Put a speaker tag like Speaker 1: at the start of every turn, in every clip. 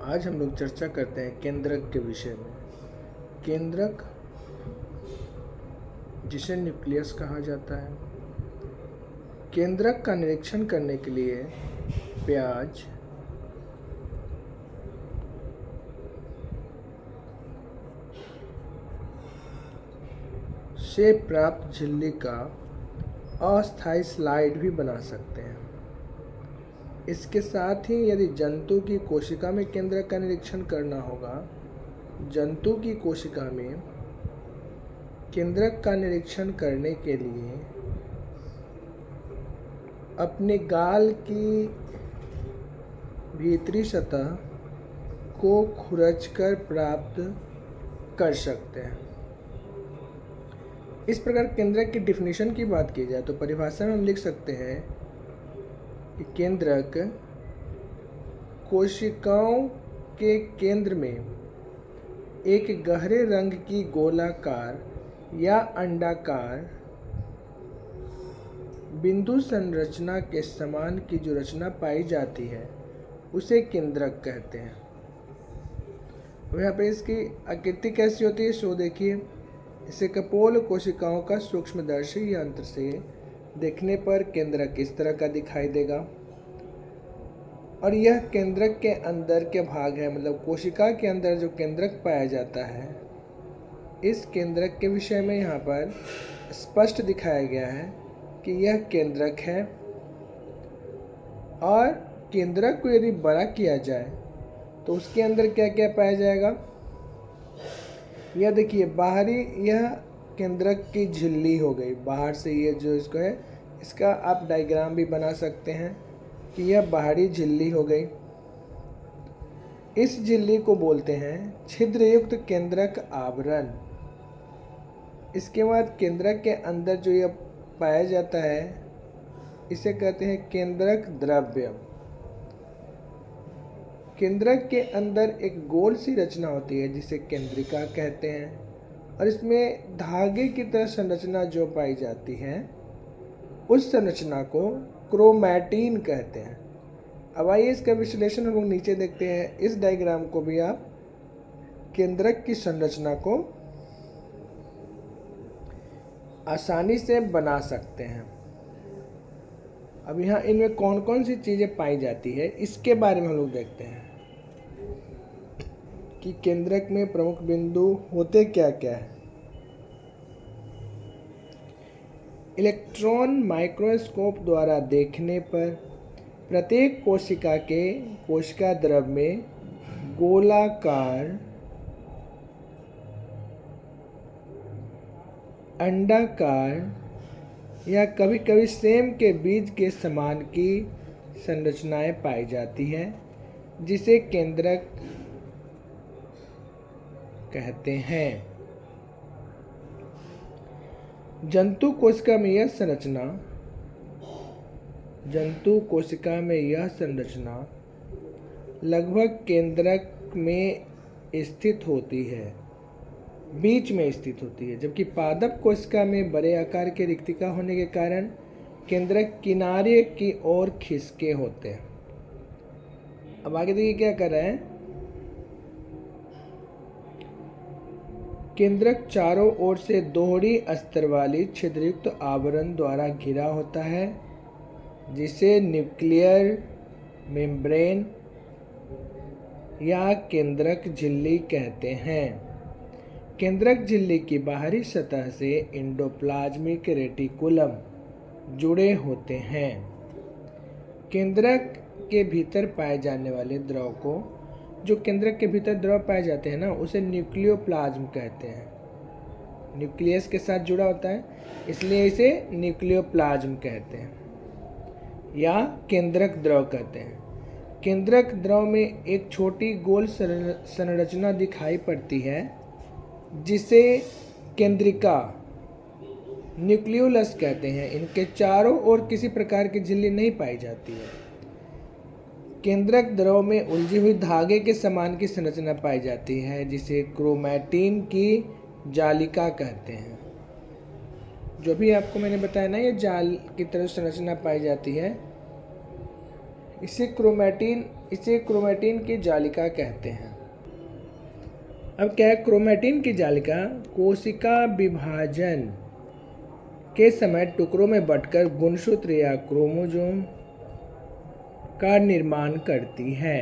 Speaker 1: आज हम लोग चर्चा करते हैं केंद्रक के विषय में। केंद्रक, जिसे न्यूक्लियस कहा जाता है। केंद्रक का निरीक्षण करने के लिए प्याज से प्राप्त झिल्ली का अस्थायी स्लाइड भी बना सकते हैं। इसके साथ ही यदि जंतु की कोशिका में केंद्रक का निरीक्षण करना होगा, जंतु की कोशिका में केंद्रक का निरीक्षण करने के लिए अपने गाल की भीतरी सतह को खुरचकर प्राप्त कर सकते हैं। इस प्रकार केंद्रक की डिफिनीशन की बात की जाए तो परिभाषा में हम लिख सकते हैं कि केंद्रक कोशिकाओं के केंद्र में एक गहरे रंग की गोलाकार या अंडाकार बिंदु संरचना के समान की जो रचना पाई जाती है उसे केंद्रक कहते हैं। अब यहाँ पे इसकी आकृति कैसी होती है सो देखिए। इसे कपोल कोशिकाओं का सूक्ष्मदर्शी यंत्र से देखने पर केंद्रक इस तरह का दिखाई देगा और यह केंद्रक के अंदर के भाग है, मतलब कोशिका के अंदर जो केंद्रक पाया जाता है, इस केंद्रक के विषय में यहाँ पर स्पष्ट दिखाया गया है कि यह केंद्रक है। और केंद्रक को यदि बड़ा किया जाए तो उसके अंदर क्या क्या पाया जाएगा। यह देखिए, बाहरी यह केंद्रक की झिल्ली हो गई, बाहर से ये जो इसको है, इसका आप डायग्राम भी बना सकते हैं कि यह बाहरी झिल्ली हो गई। इस झिल्ली को बोलते हैं छिद्रयुक्त केंद्रक आवरण। इसके बाद केंद्रक के अंदर जो यह पाया जाता है इसे कहते हैं केंद्रक द्रव्य। केंद्रक के अंदर एक गोल सी रचना होती है जिसे केंद्रिका कहते हैं और इसमें धागे की तरह संरचना जो पाई जाती है उस संरचना को क्रोमैटिन कहते हैं। अब आइए इसका विश्लेषण हम लोग नीचे देखते हैं। इस डायग्राम को भी आप केंद्रक की संरचना को आसानी से बना सकते हैं। अब यहाँ इनमें कौन कौन सी चीज़ें पाई जाती है इसके बारे में हम लोग देखते हैं कि केंद्रक में प्रमुख बिंदु होते क्या क्या है। इलेक्ट्रॉन माइक्रोस्कोप द्वारा देखने पर प्रत्येक कोशिका के कोशिका द्रव में गोलाकार, अंडाकार या कभी कभी सेम के बीज के समान की संरचनाएं पाई जाती हैं जिसे केंद्रक कहते हैं। जंतु कोशिका में यह संरचना लगभग केंद्रक में स्थित होती है, बीच में स्थित होती है, जबकि पादप कोशिका में बड़े आकार के रिक्तिका होने के कारण केंद्रक किनारे की ओर खिसके होते हैं। अब आगे देखिए क्या कर रहे हैं। केंद्रक चारों ओर से दोहरी अस्तर वाली छिद्रयुक्त आवरण द्वारा घिरा होता है जिसे न्यूक्लियर मेम्ब्रेन या केंद्रक झिल्ली कहते हैं। केंद्रक झिल्ली की बाहरी सतह से एंडोप्लाज्मिक रेटिकुलम जुड़े होते हैं। केंद्रक के भीतर पाए जाने वाले द्रव को, जो केंद्रक के भीतर द्रव पाए जाते हैं ना, उसे न्यूक्लियोप्लाज्म कहते हैं। न्यूक्लियस के साथ जुड़ा होता है इसलिए इसे न्यूक्लियोप्लाज्म कहते हैं या केंद्रक द्रव कहते हैं। केंद्रक द्रव में एक छोटी गोल संरचना दिखाई पड़ती है जिसे केंद्रिका, न्यूक्लियोलस कहते हैं। इनके चारों ओर किसी प्रकार की झिल्ली नहीं पाई जाती है। केंद्रक द्रव में उलझी हुई धागे के समान की संरचना पाई जाती है जिसे क्रोमैटिन की जालिका कहते हैं। जो भी आपको मैंने बताया ना, ये जाल की तरह संरचना पाई जाती है, इसे क्रोमैटिन की जालिका कहते हैं। अब क्या है, क्रोमैटिन की जालिका कोशिका विभाजन के समय टुकड़ों में बंटकर गुणसूत्र या क्रोमोसोम का निर्माण करती है।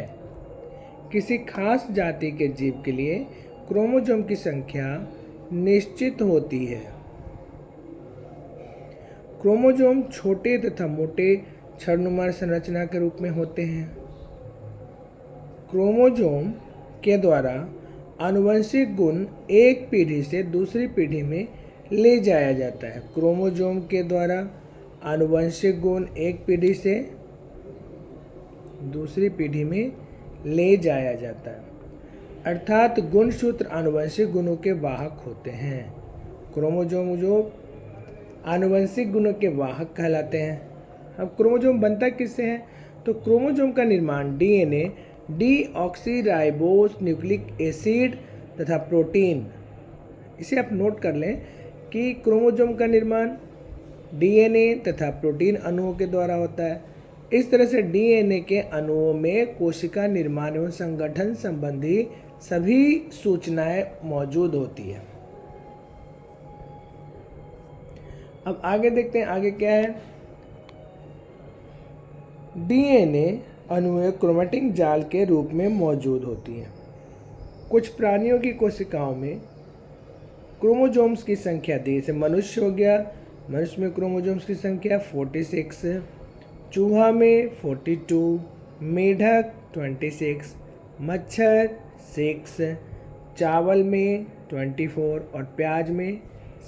Speaker 1: किसी खास जाति के जीव के लिए क्रोमोसोम की संख्या निश्चित होती है। क्रोमोसोम छोटे तथा मोटे क्षणनुमा संरचना के रूप में होते हैं। क्रोमोसोम के द्वारा आनुवंशिक गुण एक पीढ़ी से दूसरी पीढ़ी में ले जाया जाता है। क्रोमोसोम के द्वारा आनुवंशिक गुण एक पीढ़ी से दूसरी पीढ़ी में ले जाया जाता है, अर्थात गुणसूत्र आनुवंशिक गुणों के वाहक होते हैं। क्रोमोसोम जो आनुवंशिक गुणों के वाहक कहलाते हैं। अब क्रोमोसोम बनता किससे है? तो क्रोमोसोम का निर्माण डीएनए, डीऑक्सीराइबोस न्यूक्लिक एसिड तथा प्रोटीन, इसे आप नोट कर लें कि क्रोमोसोम का निर्माण डीएनए तथा प्रोटीन अणुओं के द्वारा होता है। इस तरह से डीएनए के अणुओं में कोशिका निर्माण एवं संगठन संबंधी सभी सूचनाएं मौजूद होती है। अब आगे देखते हैं, आगे क्या है। डीएनए अणुएं क्रोमैटिन जाल के रूप में मौजूद होती हैं। कुछ प्राणियों की कोशिकाओं में क्रोमोसोम्स की संख्या दी, जैसे मनुष्य हो गया, मनुष्य में क्रोमोसोम्स की संख्या 46, चूहा में 42, मेढक 26, मच्छर 6, चावल में 24 और प्याज में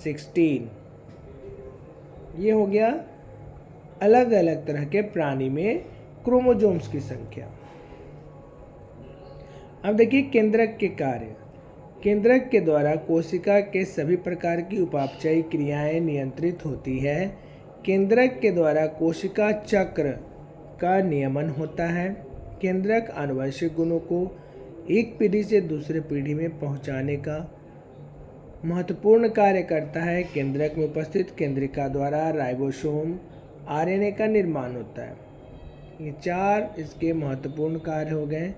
Speaker 1: 16। ये हो गया अलग अलग तरह के प्राणी में क्रोमोसोम्स की संख्या। अब देखिए केंद्रक के कार्य। केंद्रक के द्वारा कोशिका के सभी प्रकार की उपापचयी क्रियाएं नियंत्रित होती है। केंद्रक के द्वारा कोशिका चक्र का नियमन होता है। केंद्रक आनुवंशिक गुणों को एक पीढ़ी से दूसरे पीढ़ी में पहुंचाने का महत्वपूर्ण कार्य करता है। केंद्रक में उपस्थित केंद्रिका द्वारा राइबोसोम आरएनए का निर्माण होता है। ये 4 इसके महत्वपूर्ण कार्य हो गए।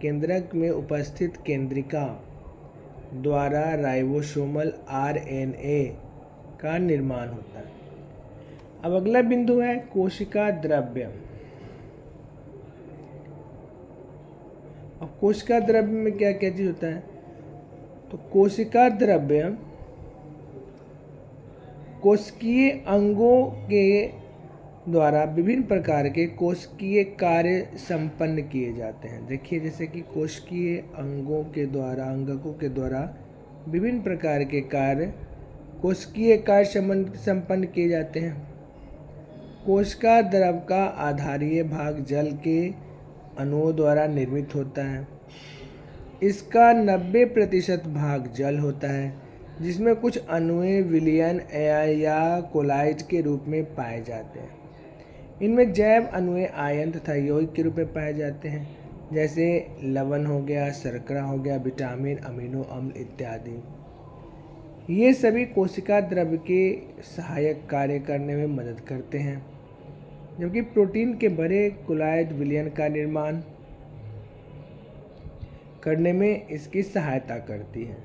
Speaker 1: केंद्रक में उपस्थित केंद्रिका द्वारा राइबोसोमल आरएनए का निर्माण होता है। अब अगला बिंदु है कोशिका द्रव्य। अब कोशिका द्रव्य में क्या क्या चीज होता है? तो कोशिका द्रव्य कोशिकीय अंगों के द्वारा विभिन्न प्रकार के कोशिकीय कार्य संपन्न किए जाते हैं। देखिए जैसे कि कोशिकीय अंगकों के द्वारा विभिन्न प्रकार के कार्य कोशिकीय कार्य संपन्न किए जाते हैं। कोशिका द्रव का आधारीय भाग जल के अणुओं द्वारा निर्मित होता है। इसका 90% भाग जल होता है, जिसमें कुछ अणुएं विलयन या कोलाइड के रूप में पाए जाते हैं। इनमें जैव अणुएं आयन तथा यौगिक के रूप में पाए जाते हैं, जैसे लवण हो गया, शर्करा हो गया, विटामिन, अमीनो अम्ल इत्यादि। ये सभी कोशिका द्रव्य के सहायक कार्य करने में मदद करते हैं, जबकि प्रोटीन के बड़े कोलाइड विलयन का निर्माण करने में इसकी सहायता करती है।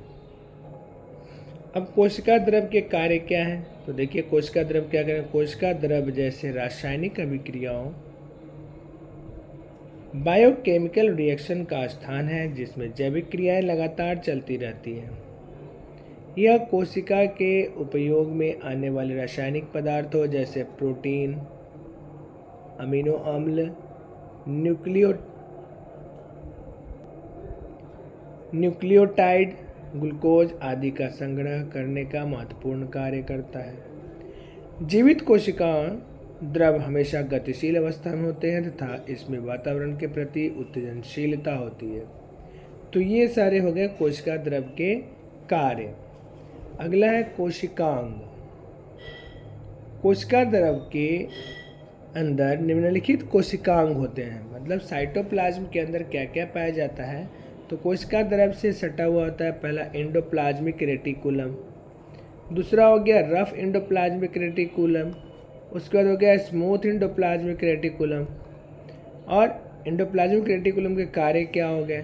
Speaker 1: अब कोशिका द्रव्य के कार्य क्या है? तो देखिए कोशिका द्रव्य क्या करें। कोशिका द्रव्य जैसे रासायनिक अभिक्रियाओं बायोकेमिकल रिएक्शन का स्थान है, जिसमें जैविक क्रियाएं लगातार चलती रहती हैं। यह कोशिका के उपयोग में आने वाले रासायनिक पदार्थों जैसे प्रोटीन, अमीनो अम्ल, न्यूक्लियोटाइड, ग्लूकोज आदि का संग्रह करने का महत्वपूर्ण कार्य करता है। जीवित कोशिकाएं द्रव हमेशा गतिशील अवस्था में होते हैं तथा इसमें वातावरण के प्रति उत्तेजनशीलता होती है। तो ये सारे हो गए कोशिका द्रव के कार्य। अगला है कोशिकांग। कोशिका द्रव के अंदर निम्नलिखित कोशिकांग होते हैं, मतलब साइटोप्लाज्म के अंदर क्या क्या पाया जाता है। तो कोशिका द्रव से सटा हुआ होता है पहला एंडोप्लाज्मिक रेटिकुलम, दूसरा हो गया रफ एंडोप्लाज्मिक रेटिकुलम, उसके बाद हो गया स्मूथ एंडोप्लाज्मिक रेटिकुलम, और एंडोप्लाज्मिक रेटिकुलम के कार्य क्या हो गए,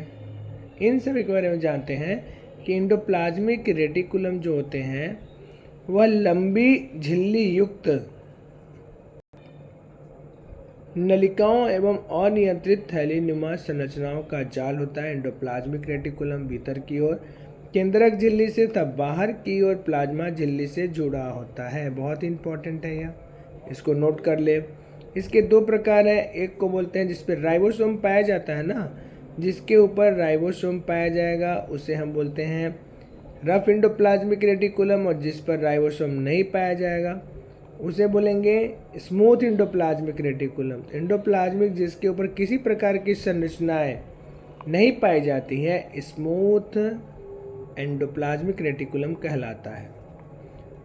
Speaker 1: इन सभी के बारे में जानते हैं कि एंडोप्लाज्मिक रेटिकुलम जो होते हैं वह लंबी झिल्ली युक्त नलिकाओं एवं अनियंत्रित थैलीनुमा संरचनाओं का जाल होता है। एंडोप्लाज्मिक रेटिकुलम भीतर की ओर केंद्रक झिल्ली से तब बाहर की ओर प्लाज्मा झिल्ली से जुड़ा होता है। बहुत इंपॉर्टेंट है यह, इसको नोट कर ले। इसके दो प्रकार है, एक को बोलते हैं जिस पर राइबोसोम पाया जाता है ना, जिसके ऊपर राइबोसोम पाया जाएगा उसे हम बोलते हैं रफ एंडोप्लाज्मिक रेटिकुलम, और जिस पर राइबोसोम नहीं पाया जाएगा उसे बोलेंगे स्मूथ एंडोप्लाज्मिक रेटिकुलम। एंडोप्लाज्मिक जिसके ऊपर किसी प्रकार की संरचनाएं नहीं पाई जाती है स्मूथ एंडोप्लाज्मिक रेटिकुलम कहलाता है।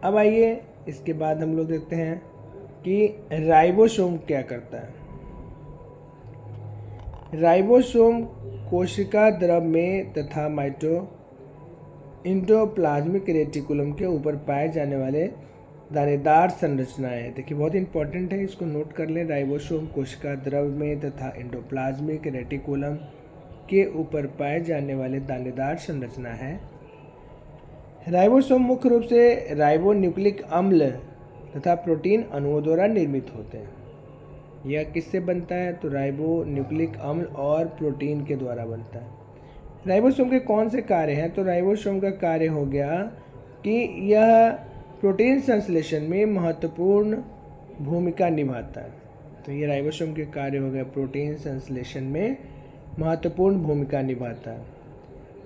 Speaker 1: अब आइए इसके बाद हम लोग देखते हैं कि राइबोसोम क्या करता है। राइबोसोम कोशिका द्रव में तथा एंडोप्लाज्मिक रेटिकुलम के ऊपर पाए जाने वाले दानेदार संरचनाएं, देखिए बहुत इंपॉर्टेंट है, इसको नोट कर लें। राइबोसोम कोशिका द्रव में तथा एंडोप्लाज्मिक रेटिकुलम के ऊपर पाए जाने वाले दानेदार संरचना है। राइबोसोम मुख्य रूप से राइबोन्यूक्लिक अम्ल तथा प्रोटीन अणुओं द्वारा निर्मित होते हैं। यह किससे बनता है, तो राइबोन्यूक्लिक अम्ल और प्रोटीन के द्वारा बनता है। राइबोसोम के कौन से कार्य हैं, तो राइबोसोम का कार्य हो गया कि यह प्रोटीन संश्लेषण में महत्वपूर्ण भूमिका निभाता है। तो ये राइबोसोम के कार्य हो गया, प्रोटीन संश्लेषण में महत्वपूर्ण भूमिका निभाता है।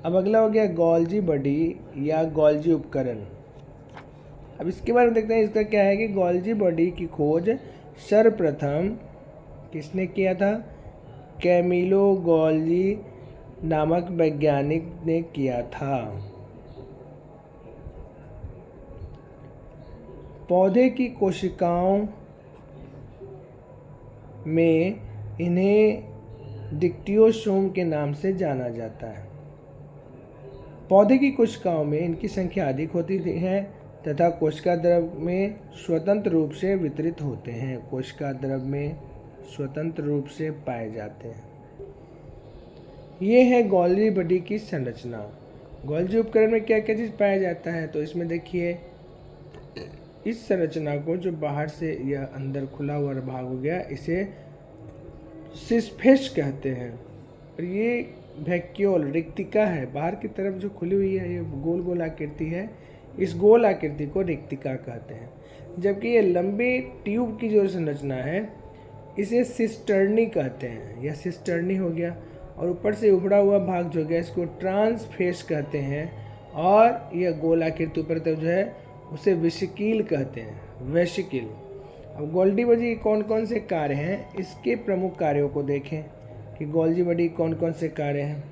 Speaker 1: अब अगला हो गया गोल्जी बॉडी या गोल्जी उपकरण। अब इसके बारे में देखते हैं, इसका क्या है कि गोल्जी बॉडी की खोज सर्वप्रथम किसने किया था, कैमिलो गोल्जी नामक वैज्ञानिक ने किया था। पौधे की कोशिकाओं में इन्हें डिक्टियोसोम के नाम से जाना जाता है। पौधे की कोशिकाओं में इनकी संख्या अधिक होती है तथा कोशिका द्रव में स्वतंत्र रूप से वितरित होते हैं। कोशिका द्रव में स्वतंत्र रूप से पाए जाते हैं। ये है गोल्जी बॉडी की संरचना। गोल्जी उपकरण में क्या क्या चीज़ पाया जाता है, तो इसमें देखिए इस संरचना को जो बाहर से यह अंदर खुला हुआ भाग हो गया इसे सिस्फेस कहते हैं, और ये वैक्यूल रिक्तिका है, बाहर की तरफ जो खुली हुई है ये गोल गोल आकृति है, इस गोल आकृति को रिक्तिका कहते हैं। जबकि ये लंबी ट्यूब की जो संरचना है इसे सिस्टर्नी कहते हैं, यह सिस्टर्नी हो गया। और ऊपर से उभड़ा हुआ भाग जो गया इसको ट्रांसफेस कहते हैं, और यह गोल आकृति ऊपर तरफ जो है उसे वेसिकिल कहते हैं, वेसिकिल। अब गोल्जी बॉडी कौन कौन से कार्य हैं, इसके प्रमुख कार्यों को देखें कि गोल्जी बॉडी कौन कौन से कार्य हैं।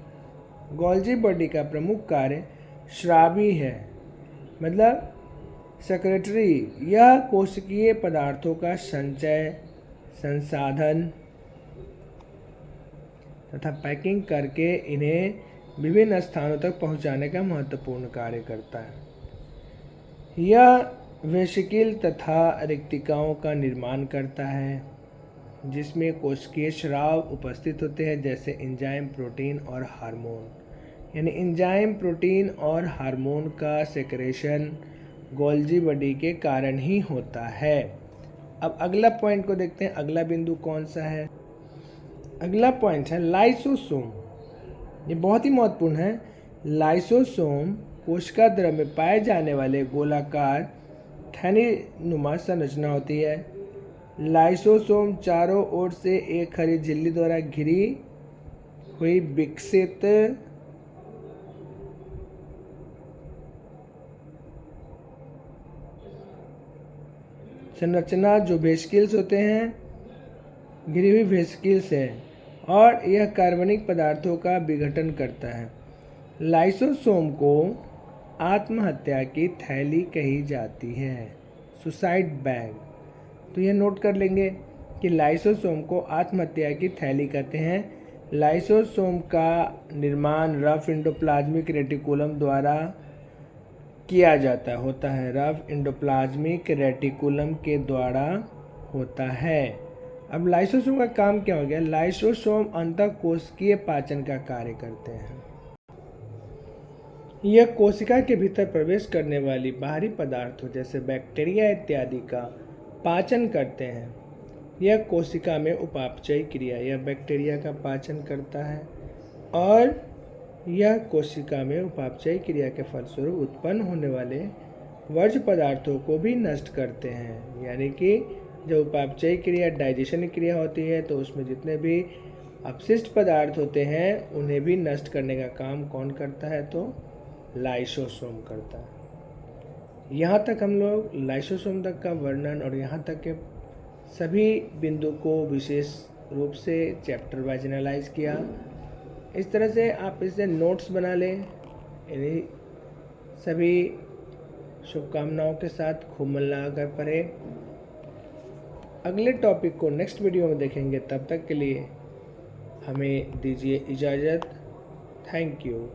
Speaker 1: गोल्जी बॉडी का प्रमुख कार्य श्रावी है, मतलब सेक्रेटरी। यह कोशिकीय पदार्थों का संचय, संसाधन तथा पैकिंग करके इन्हें विभिन्न स्थानों तक पहुंचाने का महत्वपूर्ण कार्य करता है। यह वेसिकिल तथा रिक्तिकाओं का निर्माण करता है जिसमें कोशिकीय स्राव उपस्थित होते हैं, जैसे एंजाइम, प्रोटीन और हार्मोन। यानी एंजाइम, प्रोटीन और हार्मोन का सेक्रेशन गोल्जी बॉडी के कारण ही होता है। अब अगला पॉइंट को देखते हैं, अगला बिंदु कौन सा है। अगला पॉइंट है लाइसोसोम। ये बहुत ही महत्वपूर्ण है। लाइसोसोम कोशिका द्रव में पाए जाने वाले गोलाकार थैलीनुमा संरचना होती है। लाइसोसोम चारों ओर से एक हरी झिल्ली द्वारा घिरी हुई विकसित संरचना जो वेसिकल्स होते हैं, घिरी हुई वेसिकल्स है, और यह कार्बनिक पदार्थों का विघटन करता है। लाइसोसोम को आत्महत्या की थैली कही जाती है, सुसाइड बैग। तो यह नोट कर लेंगे कि लाइसोसोम को आत्महत्या की थैली कहते हैं। लाइसोसोम का निर्माण रफ एंडोप्लाज्मिक रेटिकुलम द्वारा किया जाता होता है, रफ एंडोप्लाज्मिक रेटिकुलम के द्वारा होता है। अब लाइसोसोम का काम क्या हो गया? लाइसोसोम अंतःकोशिकीय पाचन का कार्य करते हैं। यह कोशिका के भीतर प्रवेश करने वाली बाहरी पदार्थों जैसे बैक्टीरिया इत्यादि का पाचन करते हैं। यह कोशिका में उपापचयी क्रिया, यह बैक्टीरिया का पाचन करता है और यह कोशिका में उपापचयी क्रिया के फलस्वरूप उत्पन्न होने वाले वर्ज्य पदार्थों को भी नष्ट करते हैं। यानी कि जब उपापचयी क्रिया डाइजेशन क्रिया होती है तो उसमें जितने भी अपशिष्ट पदार्थ होते हैं उन्हें भी नष्ट करने का काम कौन करता है? तो लाइसोसोम करता है। यहाँ तक हम लोग लाइसोसोम तक का वर्णन और यहाँ तक के सभी बिंदु को विशेष रूप से चैप्टर वाइज एनालाइज किया। इस तरह से आप इसे नोट्स बना लें। इन्हीं सभी शुभकामनाओं के साथ खूब मन लगाकर पढ़े। अगले टॉपिक को नेक्स्ट वीडियो में देखेंगे। तब तक के लिए हमें दीजिए इजाज़त। Thank you.